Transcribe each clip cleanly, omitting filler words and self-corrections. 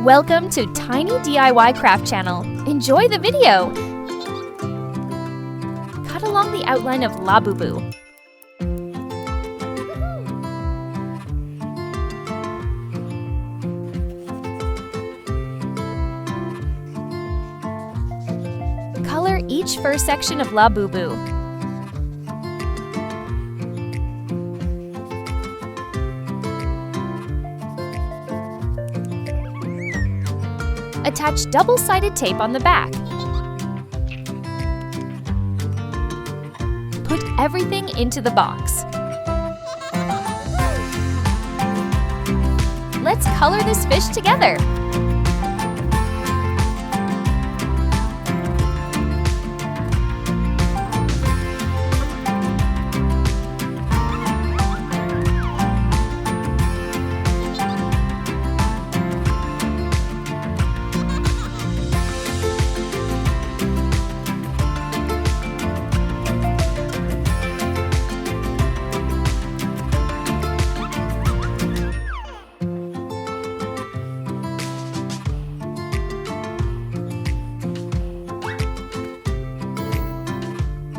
Welcome to Tiny DIY Craft Channel. Enjoy the video! Cut along the outline of Labubu. Color each first section of Labubu. Attach double-sided tape on the back. Put everything into the box. Let's color this fish together.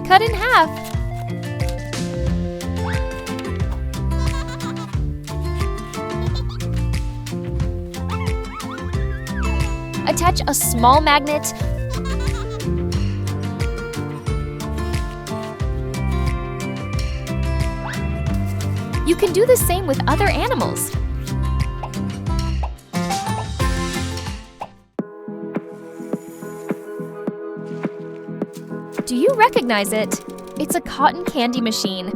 Cut in half. Attach a small magnet. You can do the same with other animals. Do you recognize it? It's a cotton candy machine.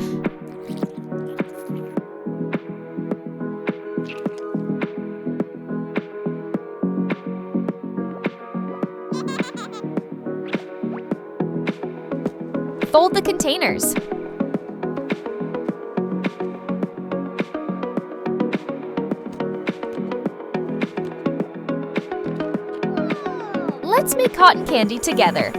Fold the containers. Let's make cotton candy together.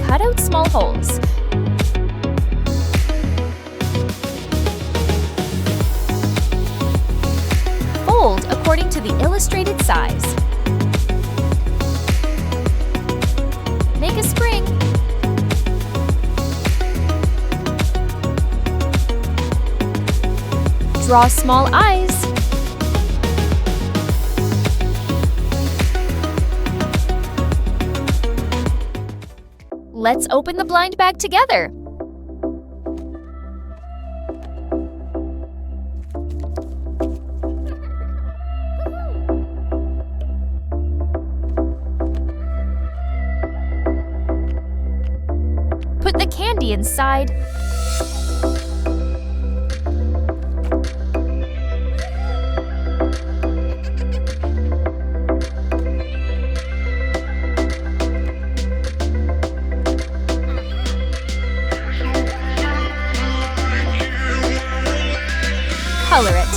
Cut out small holes. Fold according to the illustrated size. Make a spring. Draw small eyes. Let's open the blind bag together. Put the candy inside. Color it.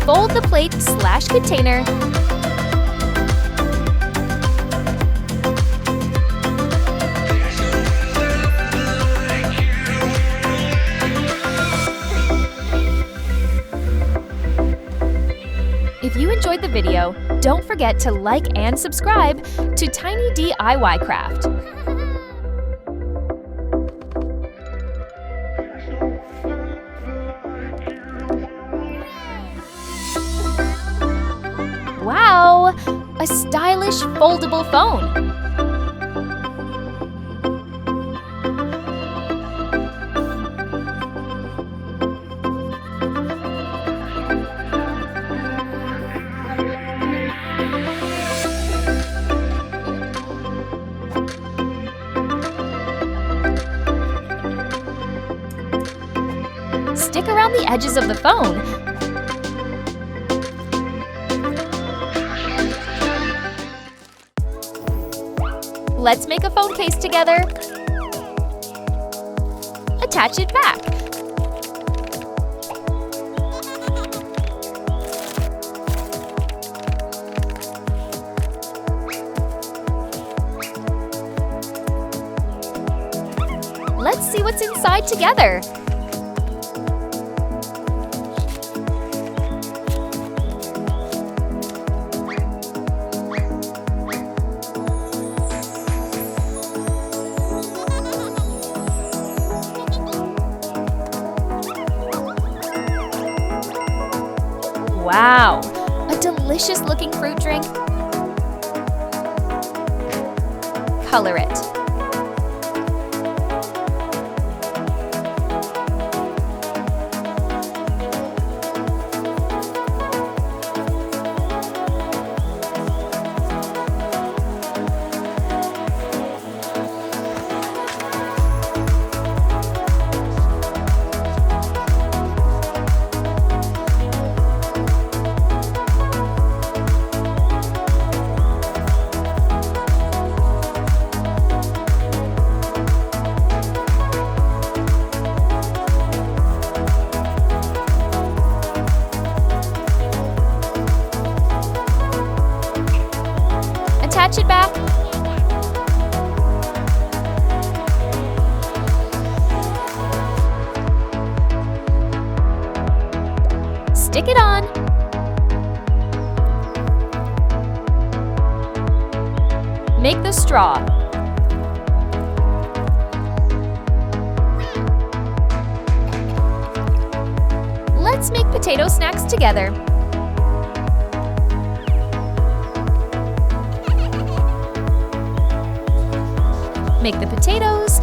Fold the plate/container. If you enjoyed the video, don't forget to like and subscribe to Tiny DIY Craft. Wow! A stylish foldable phone! stick around the edges of the phone. Let's make a phone case together. Attach it back. Let's see what's inside together. Wow, a delicious looking fruit drink. Color it. Attach it back. Stick it on. Make the straw. Let's make potato snacks together. Make the potatoes.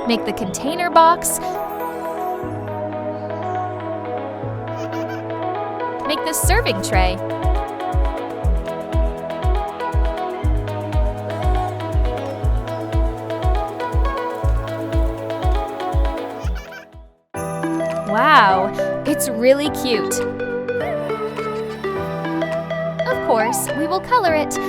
Make the container box. Make the serving tray. Wow, it's really cute. Of course, we will color it.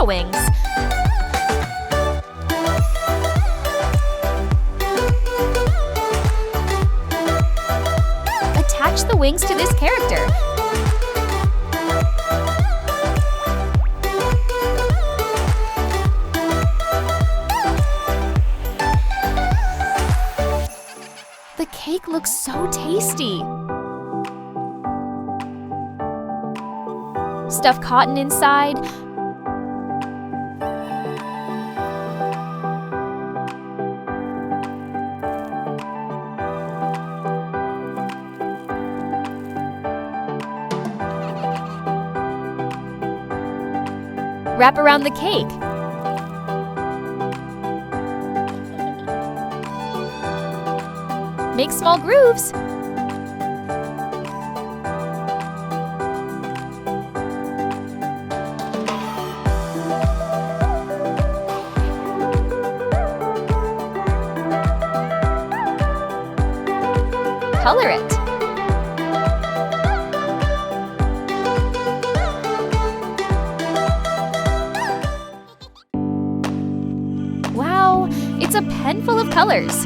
Wings. Attach the wings to this character. The cake looks so tasty. Stuff cotton inside. Wrap around the cake. Make small grooves. Color it. Wow, it's a pen full of colors.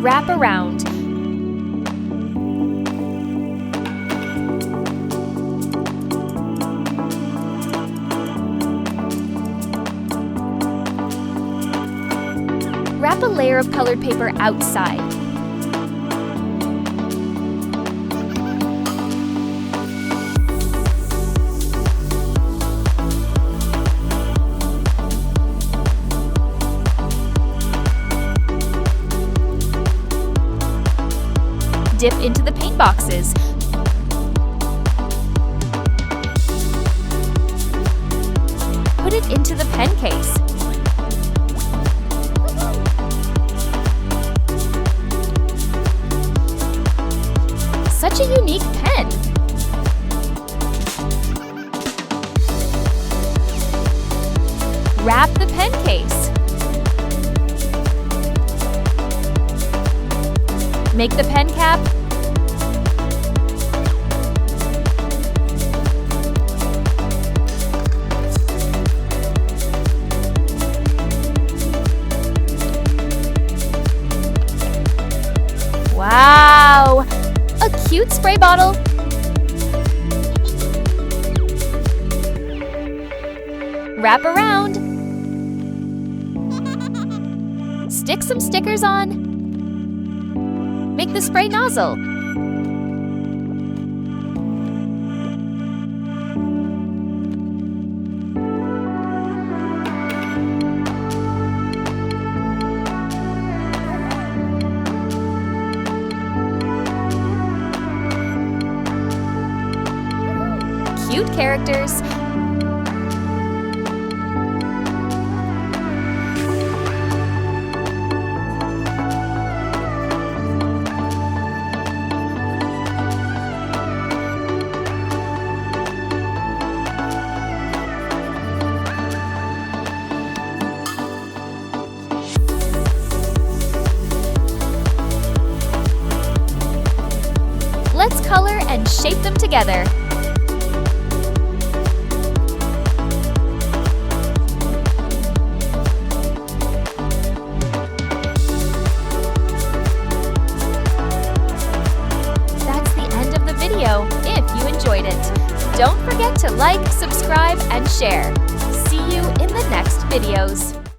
Wrap around. Wrap a layer of colored paper outside. Dip into the paint boxes. Put it into the pen case. Such a unique pen! Wrap the pen case. Make the pen cap. Wow! A cute spray bottle. Wrap around. Stick some stickers on. Make the spray nozzle. Cute characters. Let's color and shape them together. That's the end of the video, if you enjoyed it. Don't forget to like, subscribe, and share. See you in the next videos.